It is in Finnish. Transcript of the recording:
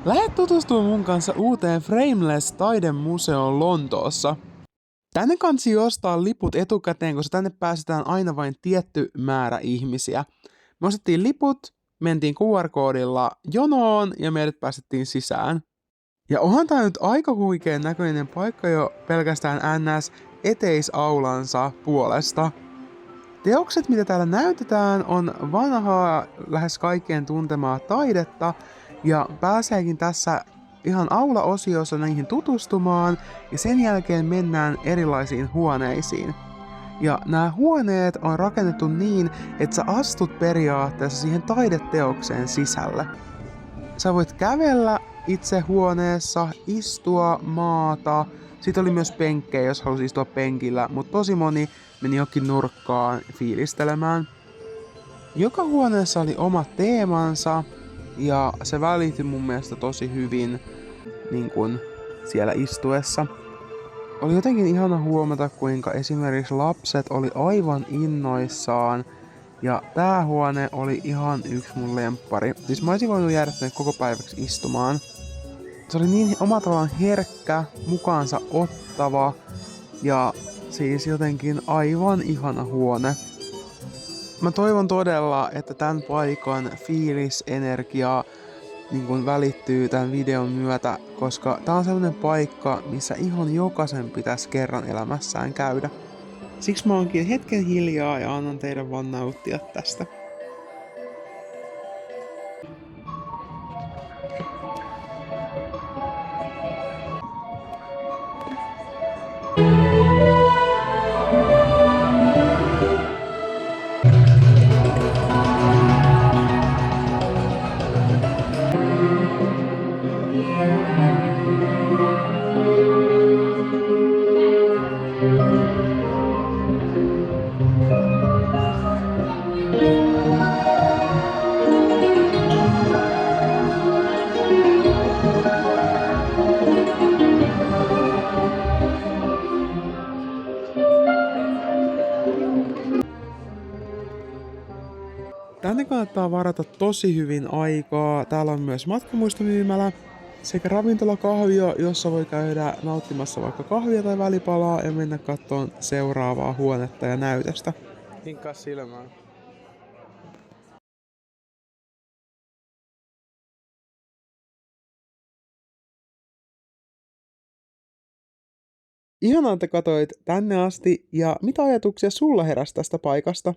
Lähde tutustumaan mun kanssa uuteen Frameless-taidemuseoon Lontoossa. Tänne kansi ostaa liput etukäteen, koska tänne pääsetään aina vain tietty määrä ihmisiä. Me ostettiin liput, mentiin QR-koodilla jonoon ja meidät päästettiin sisään. Ja onhan tää nyt aika huikean näköinen paikka jo pelkästään NS eteisaulansa puolesta. Teokset, mitä täällä näytetään, on vanhaa, lähes kaikkien tuntemaa taidetta, ja pääseekin tässä ihan aula-osiossa niihin tutustumaan, ja sen jälkeen mennään erilaisiin huoneisiin. Ja nämä huoneet on rakennettu niin, että sä astut periaatteessa siihen taideteokseen sisälle. Sä voit kävellä itse huoneessa, istua, maata. Sitten oli myös penkkejä, jos halusi istua penkillä, mutta tosi moni meni jokin nurkkaan fiilistelemään. Joka huoneessa oli oma teemansa ja se välittyi mun mielestä tosi hyvin niin kun siellä istuessa. Oli jotenkin ihana huomata, kuinka esimerkiksi lapset oli aivan innoissaan. Ja tää huone oli ihan yksi mun lemppari. Siis mä olisin voinut jäädä tänne koko päiväksi istumaan. Se oli niin omalla tavallaan herkkä, mukaansa ottava ja siis jotenkin aivan ihana huone. Mä toivon todella, että tämän paikan fiilisenergia niin kun välittyy tämän videon myötä, koska tää on sellainen paikka, missä ihan jokaisen pitäisi kerran elämässään käydä. Siksi mä oonkin hetken hiljaa ja annan teidän vaan nauttia tästä. Tänne kannattaa varata tosi hyvin aikaa. Täällä on myös matkamuistomyymälä sekä ravintolakahvio, jossa voi käydä nauttimassa vaikka kahvia tai välipalaa ja mennä katsomaan seuraavaa huonetta ja näytöstä. Hinkkaa silmään. Ihanaa, että katsoit tänne asti ja mitä ajatuksia sulla heräsi tästä paikasta?